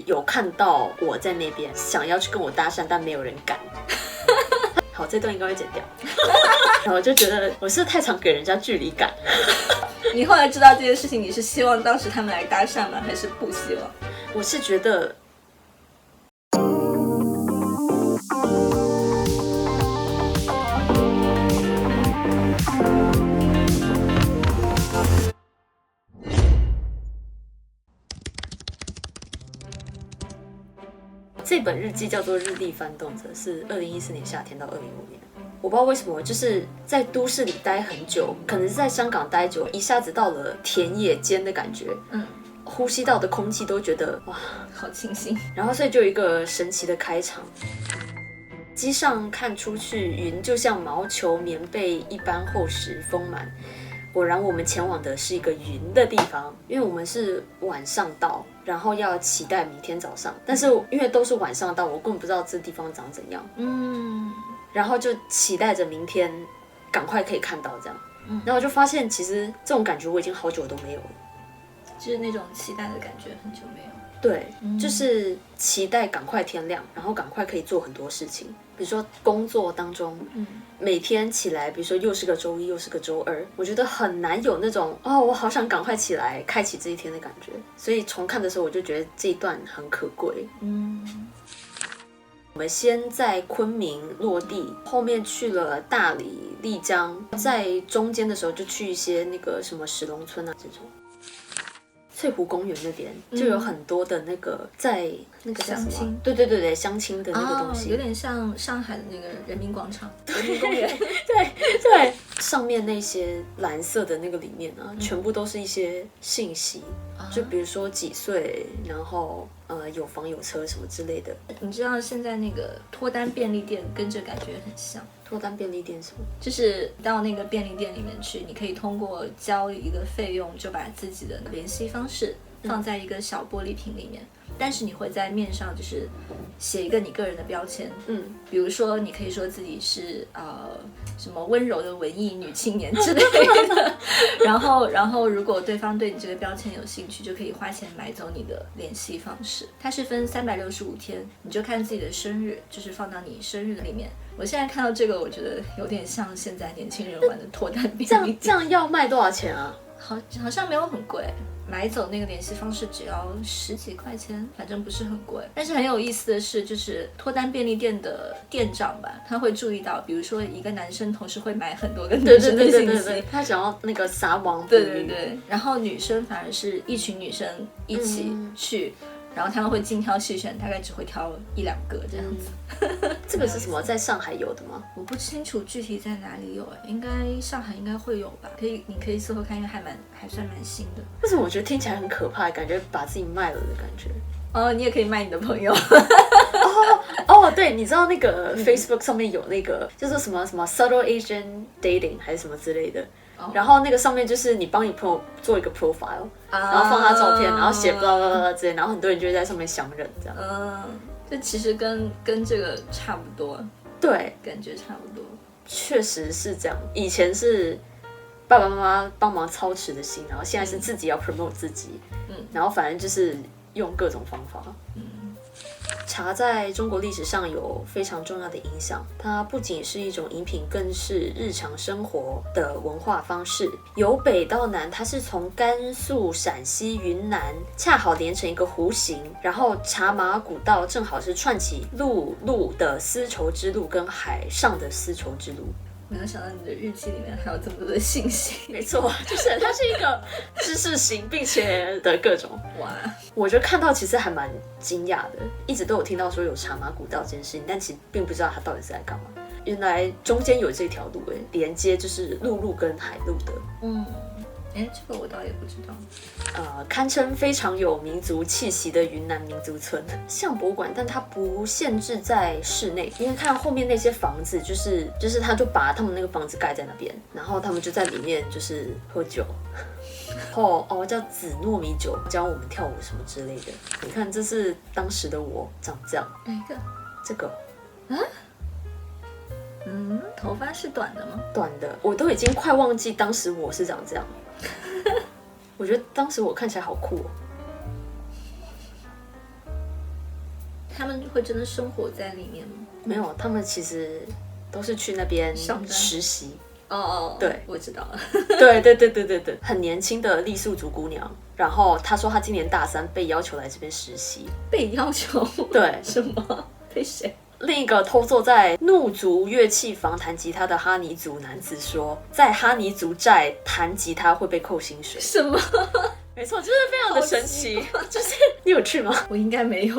有看到我在那边想要去跟我搭讪，但没有人敢。好，这段应该会剪掉。然后我就觉得我是太常给人家距离感。你后来知道这件事情，你是希望当时他们来搭讪吗？还是不希望？我是觉得。这本日记叫做《日历翻动着》，是2014年夏天到2015年。我不知道为什么，就是在都市里待很久，可能是在香港待久，一下子到了田野间的感觉，呼吸到的空气都觉得哇，好清新。然后所以就有一个神奇的开场。机上看出去，云就像毛球棉被一般厚实丰满。果然，我们前往的是一个云的地方，因为我们是晚上到，然后要期待明天早上。但是因为都是晚上到，我根本不知道这地方长怎样。然后就期待着明天赶快可以看到这样。然后我就发现，其实这种感觉我已经好久都没有了，就是那种期待的感觉，很久没有。对，就是期待赶快天亮，然后赶快可以做很多事情。比如说工作当中，每天起来，比如说又是个周一，又是个周二，我觉得很难有那种我好想赶快起来，开启这一天的感觉。所以重看的时候，我就觉得这一段很可贵。我们先在昆明落地，后面去了大理、丽江，在中间的时候就去一些那个什么石龙村啊这种。翠湖公园那边就有很多的那个在那个叫什么？对，相亲的那个东西，有点像上海的那个人民广场、人民公园。对，上面那些蓝色的那个里面啊，全部都是一些信息，就比如说几岁，然后有房有车什么之类的。你知道现在那个脱单便利店跟这感觉很像。脱单便利店什么？就是到那个便利店里面去，你可以通过交一个费用，就把自己的联系方式放在一个小玻璃瓶里面，但是你会在面上就是写一个你个人的标签，比如说你可以说自己是什么温柔的文艺女青年之类的，然后如果对方对你这个标签有兴趣，就可以花钱买走你的联系方式。它是分365天，你就看自己的生日，就是放到你生日里面。我现在看到这个，我觉得有点像现在年轻人玩的脱单便利店。这样要卖多少钱啊？好像没有很贵，买走那个联系方式只要10几块钱，反正不是很贵。但是很有意思的是，就是脱单便利店的店长吧，他会注意到，比如说一个男生同时会买很多个女生的信息，他想要那个撒网捕鱼。对，然后女生反而是一群女生一起去。然后他们会精挑细选，大概只会挑1-2个这样子。这个是什么？在上海有的吗？我不清楚具体在哪里有，应该上海应该会有吧？你可以搜搜看，因为还算蛮新的。为什么我觉得听起来很可怕，感觉把自己卖了的感觉？你也可以卖你的朋友。对，你知道那个 Facebook 上面有那个，就是什么 subtle Asian dating 还是什么之类的。然后那个上面就是你帮你朋友做一个 profile，然后放他照片，然后写 blah blah blah 之类，然后很多人就会在上面相认这样。这其实跟这个差不多，对，感觉差不多。确实是这样。以前是爸爸妈妈帮忙操持的心，然后现在是自己要 promote 自己，然后反正就是用各种方法。茶在中国历史上有非常重要的影响，它不仅是一种饮品，更是日常生活的文化方式。由北到南，它是从甘肃、陕西、云南恰好连成一个弧形，然后茶马古道正好是串起陆路的丝绸之路跟海上的丝绸之路。没有想到你的日记里面还有这么多的信息。没错，就是它是一个知识型，并且的各种。哇，我觉得看到其实还蛮惊讶的，一直都有听到说有茶马古道这件事情，但其实并不知道它到底是在干嘛。原来中间有这条路，连接就是陆路跟海路的。这个我倒也不知道。堪称非常有民族气息的云南民族村，像博物馆，但它不限制在室内。因为看后面那些房子，就是他就把他们那个房子盖在那边，然后他们就在里面就是喝酒。叫紫糯米酒，教我们跳舞什么之类的。你看，这是当时的我长这样。哪一个？这个。头发是短的吗？短的，我都已经快忘记当时我是长这样。我觉得当时我看起来好酷哦。他们会真的生活在里面吗？没有，他们其实都是去那边上班实习。哦，对，我知道了。对，很年轻的傈僳族姑娘。然后她说她今年大3，被要求来这边实习。被要求？对，什么？被谁？另一个偷坐在怒族乐器房弹吉他的哈尼族男子说，在哈尼族寨弹吉他会被扣薪水。什么？没错，就是非常的神奇。就是你有去吗？我应该没有，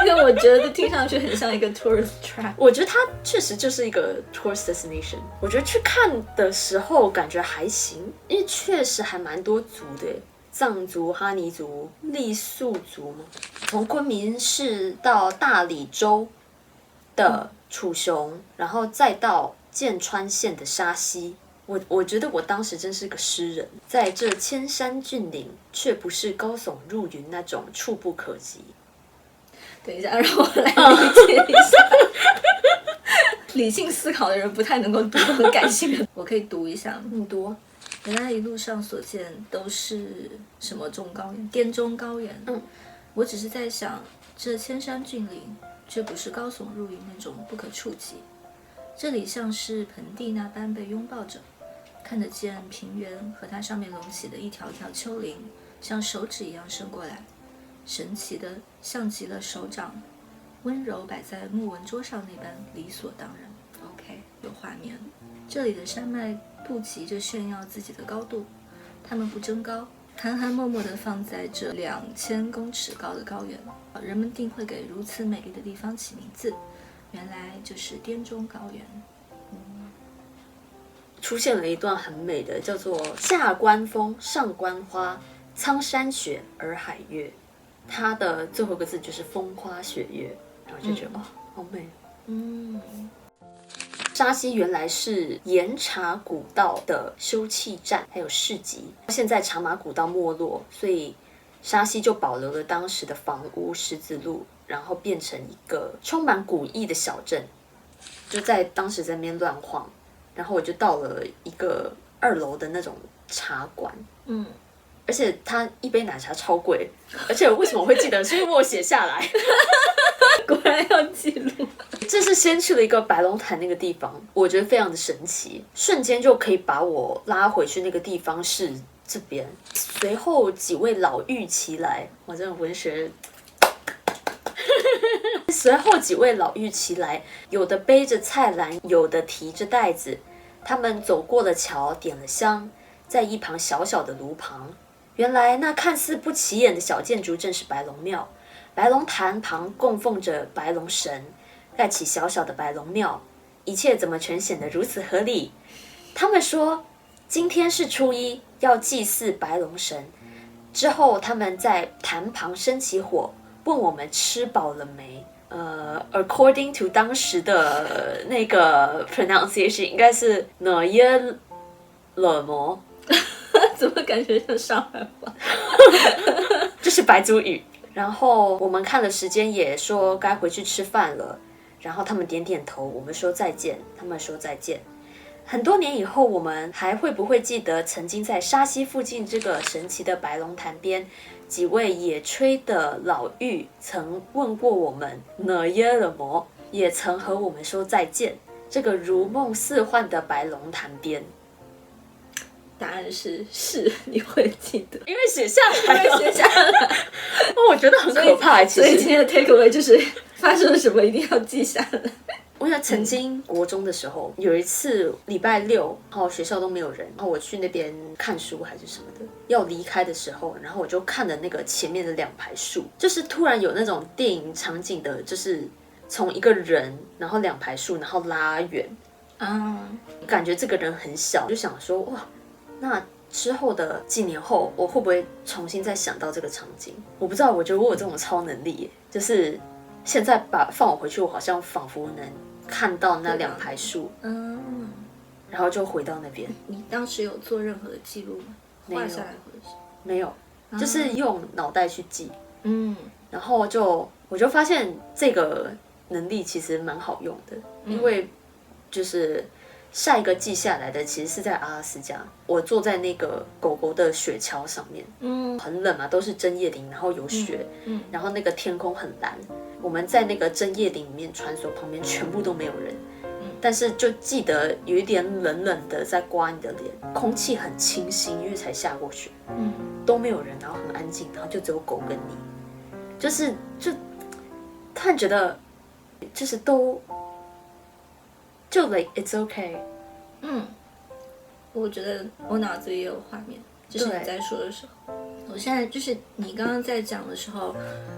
因为我觉得听上去很像一个 tourist trap。我觉得它确实就是一个 tourist destination。我觉得去看的时候感觉还行，因为确实还蛮多族的，藏族、哈尼族、傈僳族嘛。从昆明市到大理州的楚雄，然后再到剑川县的沙溪。我觉得我当时真是个诗人，在这千山峻岭，却不是高耸入云那种触不可及。等一下，让我来理解一下。理性思考的人不太能够读很感性的，我可以读一下。多。原来一路上所见都是什么中高原，滇中高原。我只是在想，这千山峻岭，却不是高耸入云那种不可触及。这里像是盆地那般被拥抱着。看得见平原和它上面隆起的一条条丘陵，像手指一样伸过来，神奇的像极了手掌温柔摆在木纹桌上那般理所当然。OK， 有画面。这里的山脉不急着炫耀自己的高度，它们不争高，含含默默地放在这2000公尺高的高原。人们定会给如此美丽的地方起名字，原来就是滇中高原。出现了一段很美的，叫做“下观风，上观花，苍山雪，洱海月”。它的最后一个字就是风花雪月，然后就觉得好美。沙溪原来是盐茶古道的休憩站，还有市集。现在茶马古道没落，所以沙溪就保留了当时的房屋、十字路，然后变成一个充满古意的小镇。就在当时在那边乱晃。然后我就到了一个2楼的那种茶馆，而且它一杯奶茶超贵，而且为什么我会记得？是因为我写下来，果然要记录。这是先去了一个白龙潭那个地方，我觉得非常的神奇，瞬间就可以把我拉回去那个地方是这边。随后几位老妪齐来，我真的文学。随后几位老妪齐来，有的背着菜篮，有的提着袋子。他们走过了桥，点了香，在一旁小小的炉旁。原来那看似不起眼的小建筑正是白龙庙。白龙潭旁供奉着白龙神，盖起小小的白龙庙，一切怎么全显得如此合理？他们说，今天是初一，要祭祀白龙神。之后他们在潭旁生起火，问我们吃饱了没。according to 当时的那个 pronunciation 应该是呢耶了么，怎么感觉像上海话？这是白族语。然后我们看了时间，也说该回去吃饭了。然后他们点点头，我们说再见，他们说再见。很多年以后，我们还会不会记得曾经在沙溪附近这个神奇的白龙潭边，几位野炊的老妪曾问过我们呢耶了么，也曾和我们说再见。这个如梦似幻的白龙潭边，答案是你会记得，因为写下来了，写下来。我觉得很可怕。其实所以今天的 takeaway 就是发生了什么一定要记下来。我想曾经国中的时候，有一次礼拜六，然后学校都没有人，然后我去那边看书还是什么的，要离开的时候，然后我就看了那个前面的2排树，就是突然有那种电影场景的，就是从一个人，然后2排树，然后拉远，感觉这个人很小，就想说哇，那之后的几年后，我会不会重新再想到这个场景？我不知道，我觉得我有这种超能力耶，就是现在放我回去，我好像仿佛能看到那2排树，然后就回到那边。你当时有做任何的记录吗？画下来或者是？没有，就是用脑袋去记。然后我就发现这个能力其实蛮好用的，因为就是下一个记下来的其实是在阿拉斯加，我坐在那个狗狗的雪橇上面，很冷嘛，都是针叶林，然后有雪，然后那个天空很蓝，我们在那个针叶林里面穿梭，旁边全部都没有人，但是就记得有一点冷冷的在刮你的脸，空气很清新，因为才下过雪，都没有人，然后很安静，然后就只有狗跟你，就突然觉得就是就 like it's okay。我觉得我脑子里也有画面，就是你在说的时候。我现在就是你刚刚在讲的时候，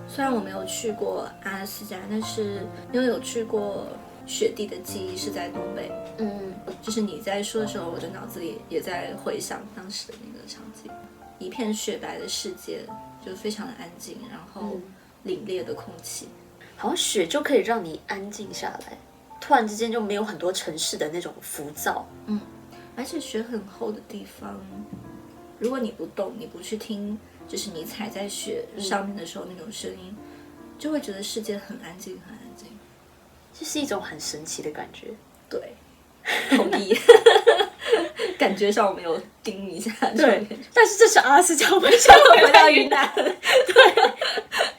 虽然我没有去过阿拉斯加，但是因为有去过雪地的记忆是在东北。就是你在说的时候，我的脑子里也在回想当时的那个场景，一片雪白的世界，就非常的安静，然后凛冽的空气。好像雪就可以让你安静下来，突然之间就没有很多城市的那种浮躁。而且雪很厚的地方，如果你不动，你不去听，就是你踩在雪上面的时候那种声音，就会觉得世界很安静，很安静。这是一种很神奇的感觉。对，同意。感觉上我没有盯一下。对，但是这是阿拉斯加，我们现在回到云南。对。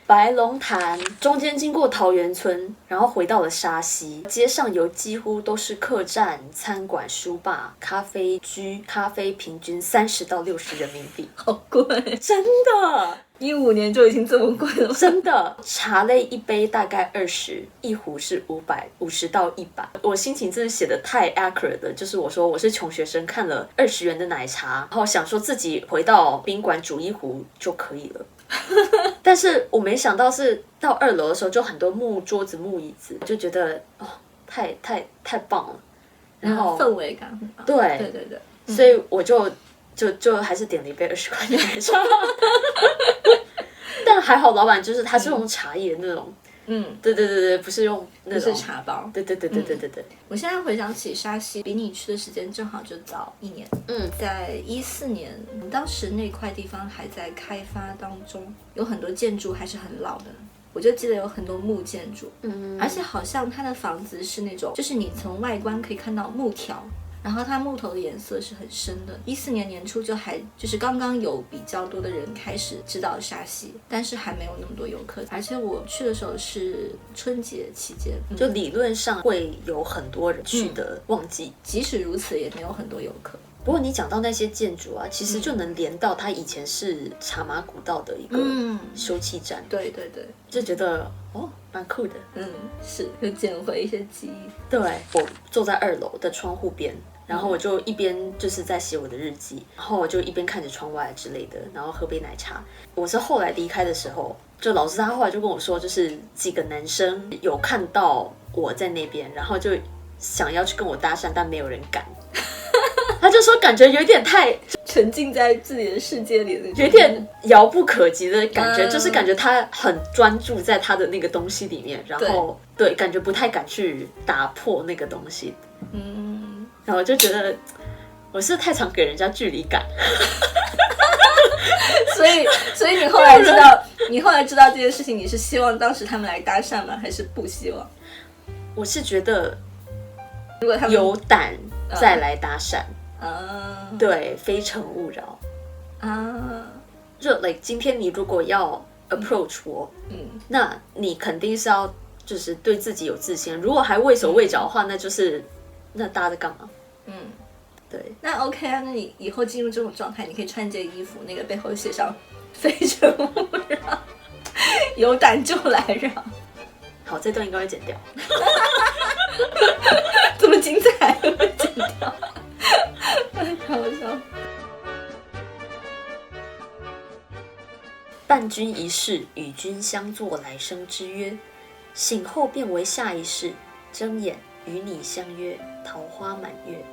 白龙潭中间经过桃源村，然后回到了沙溪，街上有几乎都是客栈、餐馆、书吧、咖啡居，咖啡平均30到60人民币，好贵，真的。15年就已经这么贵了吗？真的，茶类一杯大概20，一壶是550到100。我心情真的写得太 accurate 了，就是我说我是穷学生，看了20元的奶茶，然后想说自己回到宾馆煮一壶就可以了。但是我没想到是到2楼的时候就很多木桌子木椅子，就觉得太棒了，然后氛围感很棒。对，所以我就还是点了一杯20块钱奶茶。但还好老板就是他是用茶叶那种，对，不是用那种不是茶包。对。我现在回想起沙溪，比你去的时间正好就早1年。在14年，当时那块地方还在开发当中，有很多建筑还是很老的。我就记得有很多木建筑，而且好像它的房子是那种，就是你从外观可以看到木条。然后它木头的颜色是很深的。14年年初就是刚刚有比较多的人开始知道沙溪，但是还没有那么多游客。而且我去的时候是春节期间，就理论上会有很多人去的旺季。即使如此，也没有很多游客。不过你讲到那些建筑啊，其实就能连到它以前是茶马古道的一个休憩站。对，就觉得蛮酷的。是就捡回一些记忆。对，我坐在2楼的窗户边。然后我就一边就是在写我的日记，然后我就一边看着窗外之类的，然后喝杯奶茶。我是后来离开的时候，就老师他后来就跟我说，就是几个男生有看到我在那边，然后就想要去跟我搭讪，但没有人敢。他就说感觉有点太沉浸在自己的世界里的，有点遥不可及的感觉，就是感觉他很专注在他的那个东西里面，然后对，感觉不太敢去打破那个东西。然后我就觉得我是太常给人家距离感。所以你后来知道这件事情，你是希望当时他们来搭讪吗？还是不希望？我是觉得如果他们有胆再来搭讪，对，非诚勿扰就 like 今天你如果要 approach 我，那你肯定是要就是对自己有自信。如果还畏手畏脚的话，那就是那搭着干嘛？对，那 OK 啊，那你以后进入这种状态，你可以穿件衣服，那个背后写上“非诚勿扰”，有胆就来让。好，这段应该会剪掉。这么精彩，会剪掉。开玩笑。伴君一世，与君相作来生之约。醒后便为下一世，睁眼与你相约，桃花满月。